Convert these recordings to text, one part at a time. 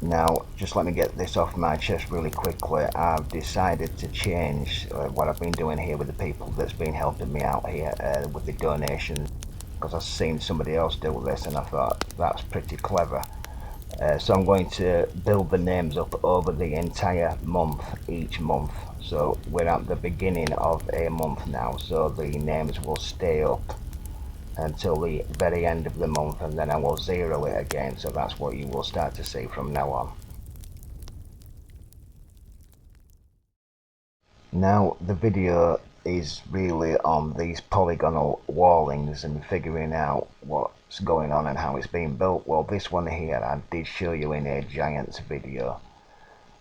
Now, just let me get this off my chest really quickly. I've decided to change what I've been doing here with the people that's been helping me out here with the donations, because I've seen somebody else do this and I thought that's pretty clever. So I'm going to build the names up over the entire month, each month. So we're at the beginning of a month now, so the names will stay up until the very end of the month, and then I will zero it again. So that's what you will start to see from now on. Now the video is really on these polygonal wallings and figuring out what's going on and how it's being built. Well, this one here I did show you in a Giants video,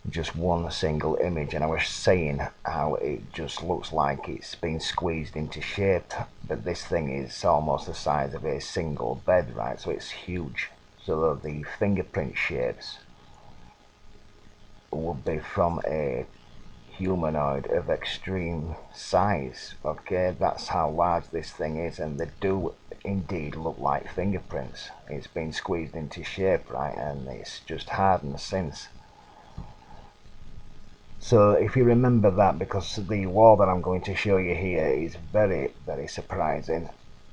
just one single image, and I was saying how it just looks like it's been squeezed into shape, but this thing is almost the size of a single bed, right? So it's huge. So the fingerprint shapes would be from a humanoid of extreme size. Okay, that's how large this thing is, and they do indeed look like fingerprints. It's been squeezed into shape, right, and it's just hardened since. So if you remember that, because the wall that I'm going to show you here is very, very surprising.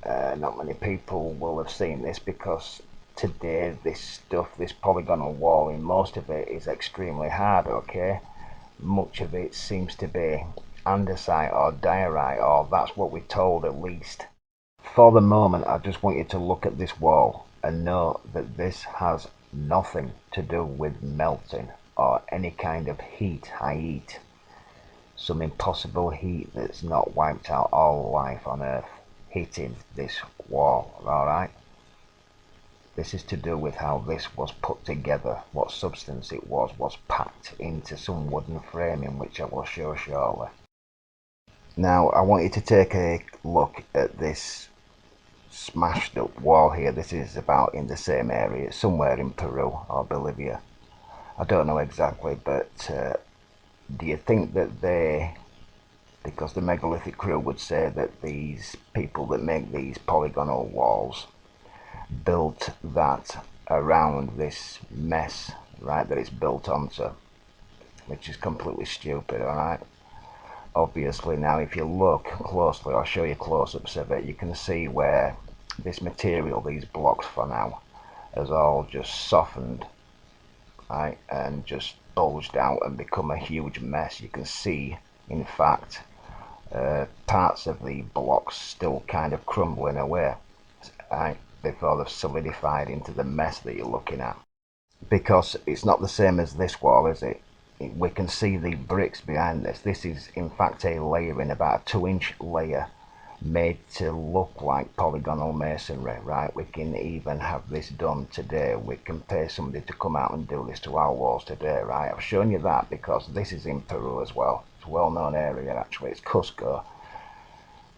Not many people will have seen this, because today this stuff, this polygonal walling, most of it is extremely hard, okay? Much of it seems to be andesite or diorite, or that's what we're told at least. For the moment, I just want you to look at this wall and know that this has nothing to do with melting or any kind of heat, high heat, some impossible heat that's not wiped out all life on Earth hitting this wall, alright? This is to do with how this was put together, what substance it was packed into some wooden framing, which I will show shortly. Now, I want you to take a look at this smashed up wall here. This is about in the same area, somewhere in Peru or Bolivia. I don't know exactly, but do you think that because the megalithic crew would say that these people that make these polygonal walls built that around this mess, right, that it's built onto, which is completely stupid, alright? Obviously, now if you look closely, I'll show you close-ups of it, you can see where this material, these blocks for now, has all just softened, right, and just bulged out and become a huge mess. You can see, in fact, parts of the blocks still kind of crumbling away, right, before they've solidified into the mess that you're looking at. Because it's not the same as this wall, is it? We can see the bricks behind this. This is in fact a layering, about a 2-inch layer, made to look like polygonal masonry, right? We can even have this done today. We can pay somebody to come out and do this to our walls today, right? I've shown you that because this is in Peru as well. It's a well-known area actually, it's Cusco.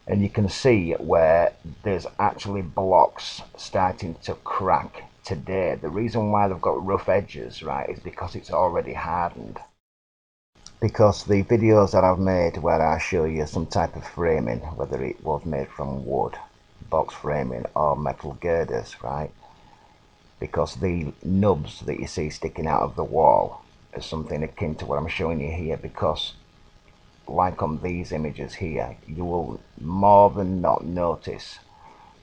And you can see where there's actually blocks starting to crack today. The reason why they've got rough edges, right, is because it's already hardened. Because the videos that I've made where I show you some type of framing, whether it was made from wood, box framing or metal girders, right, because the nubs that you see sticking out of the wall is something akin to what I'm showing you here, because like on these images here, you will more than not notice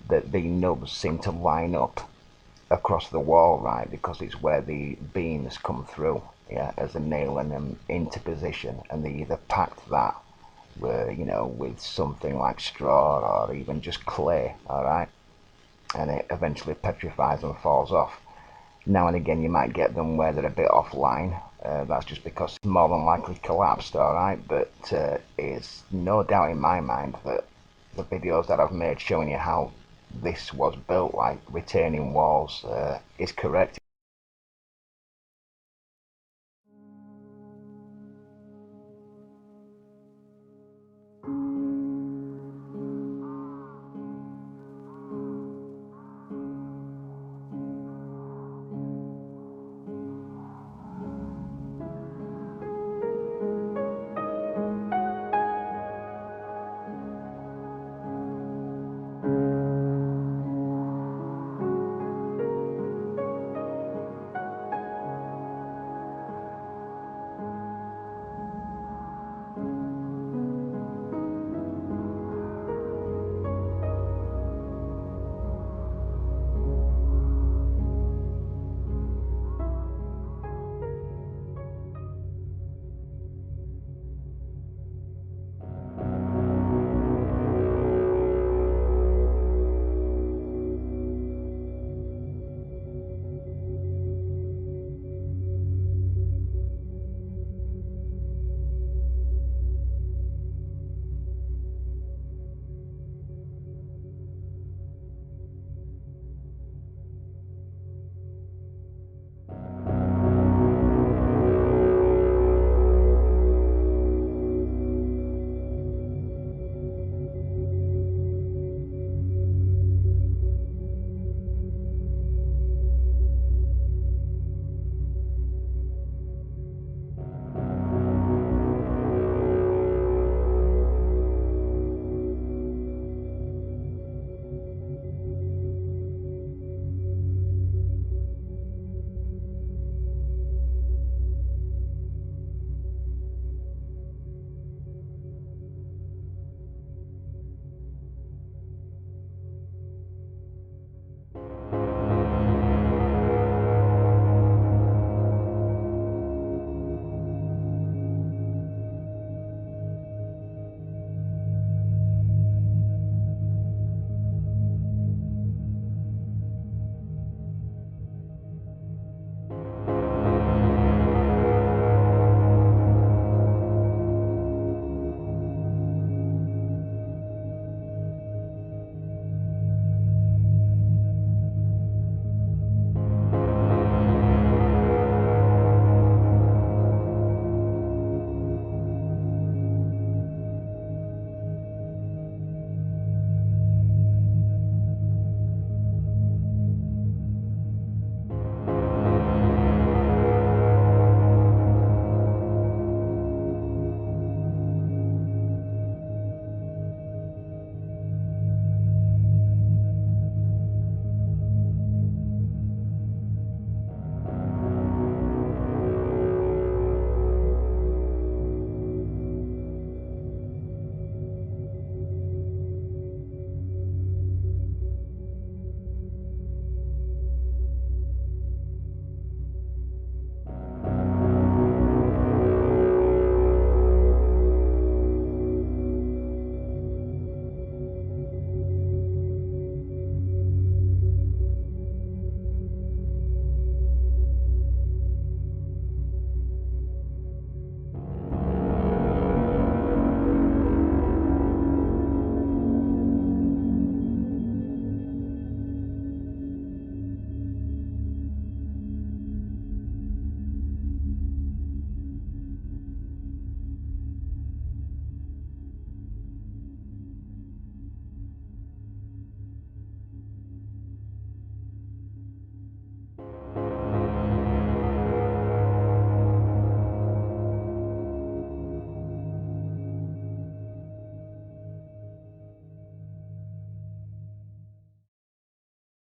that the nubs seem to line up across the wall, right, because it's where the beams come through, yeah, as they're nailing them into position, and they either packed that with something like straw or even just clay, all right, and it eventually petrifies and falls off. Now and again you might get them where they're a bit offline. That's just because it's more than likely collapsed, alright, but it's no doubt in my mind that the videos that I've made showing you how this was built, like retaining walls, is correct.